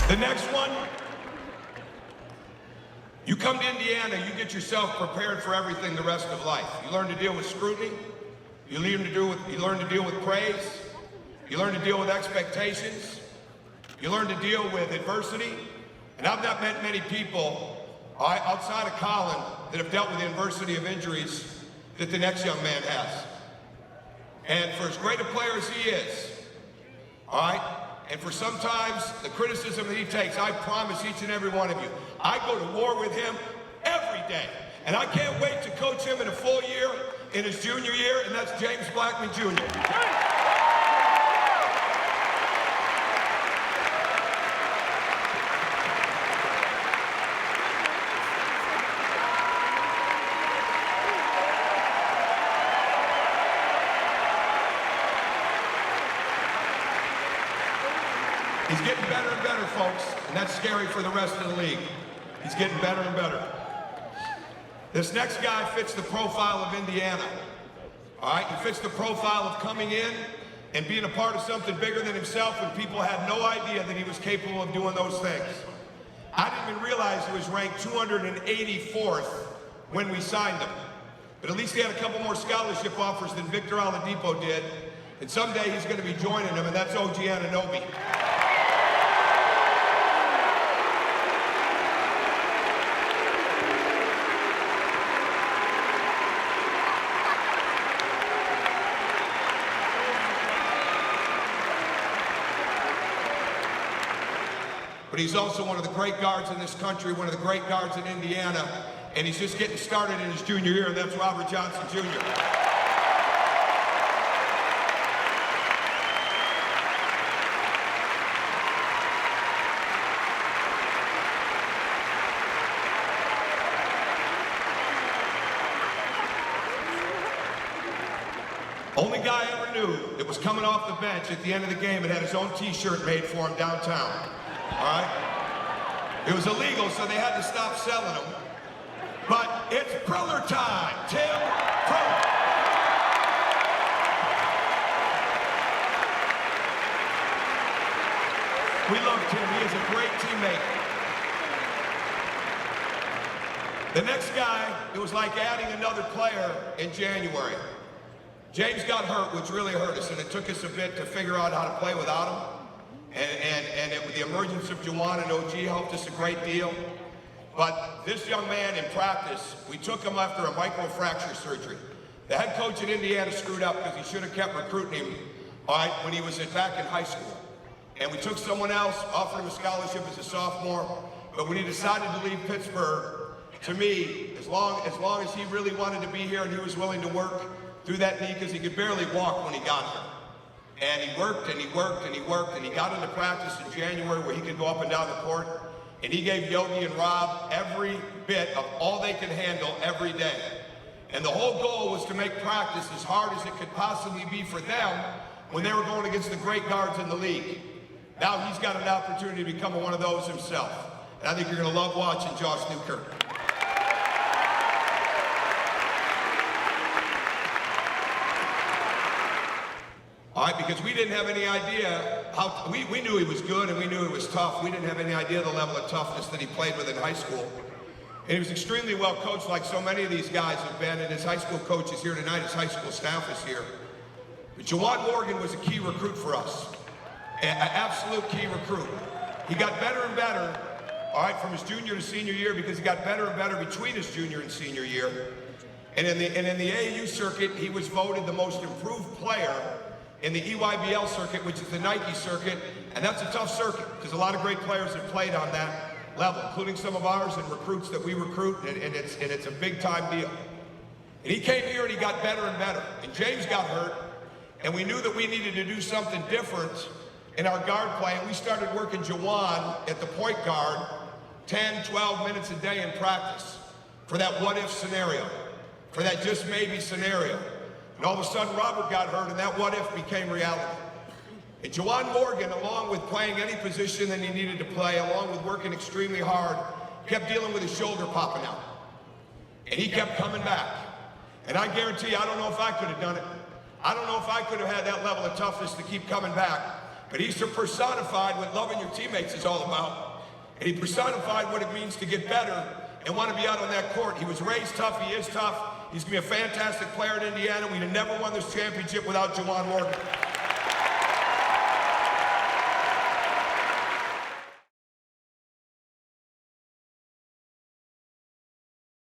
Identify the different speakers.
Speaker 1: The next one, you come to Indiana, you get yourself prepared for everything the rest of life. You learn to deal with scrutiny, you learn to deal with praise, you learn to deal with expectations, you learn to deal with adversity. And I've not met many people outside of Colin that have dealt with the adversity of injuries that the next young man has. And for as great a player as he is, all right, and for sometimes the criticism that he takes, I promise each and every one of you, I go to war with him every day. And I can't wait to coach him in a full year in his junior year, and that's James Blackman Jr. He's getting better and better, folks, and that's scary for the rest of the league. He's getting better and better. This next guy fits the profile of Indiana. All right, he fits the profile of coming in and being a part of something bigger than himself when people had no idea that he was capable of doing those things. I didn't even realize he was ranked 284th when we signed him. But at least he had a couple more scholarship offers than Victor Oladipo did. And someday he's going to be joining him, and that's OG Anunoby. But he's also one of the great guards in this country, one of the great guards in Indiana, and he's just getting started in his junior year, and that's Robert Johnson, Jr. Only guy I ever knew that was coming off the bench at the end of the game and had his own t-shirt made for him downtown. All right? It was illegal, so they had to stop selling them. But it's Priller time. Tim Priller. We love Tim. He is a great teammate. The next guy, it was like adding another player in January. James got hurt, which really hurt us, and it took us a bit to figure out how to play without him. And the emergence of Juwan and OG helped us a great deal. But this young man in practice, we took him after a microfracture surgery. The head coach in Indiana screwed up because he should have kept recruiting him, all right, when he was back in high school. And we took someone else, offered him a scholarship as a sophomore. But when he decided to leave Pittsburgh, to me, as long as he really wanted to be here and he was willing to work through that knee, because he could barely walk when he got here. And he worked and he worked and he worked, and he got into practice in January where he could go up and down the court, and he gave Yogi and Rob every bit of all they could handle every day. And the whole goal was to make practice as hard as it could possibly be for them when they were going against the great guards in the league. Now he's got an opportunity to become one of those himself. And I think you're going to love watching Josh Newkirk. All right, because we didn't have any idea how, we knew he was good and we knew he was tough. We didn't have any idea the level of toughness that he played with in high school. And he was extremely well coached, like so many of these guys have been, and his high school coach is here tonight, his high school staff is here. But Juwan Morgan was a key recruit for us, an absolute key recruit. He got better and better, all right, from his junior to senior year, because he got better and better between his junior and senior year. And in the AAU circuit, he was voted the most improved player in the EYBL circuit, which is the Nike circuit, and that's a tough circuit because a lot of great players have played on that level, including some of ours and recruits that we recruit, and it's a big-time deal. And he came here and he got better and better, and James got hurt, and we knew that we needed to do something different in our guard play, and we started working Juwan at the point guard 10, 12 minutes a day in practice for that what-if scenario, for that just maybe scenario. And all of a sudden, Robert got hurt, and that what-if became reality. And Juwan Morgan, along with playing any position that he needed to play, along with working extremely hard, kept dealing with his shoulder popping out. And he kept coming back. And I guarantee you, I don't know if I could have done it. I don't know if I could have had that level of toughness to keep coming back. But he's personified what loving your teammates is all about. And he personified what it means to get better and want to be out on that court. He was raised tough. He is tough. He's going to be a fantastic player in Indiana. We'd have never won this championship without Juwan Morgan.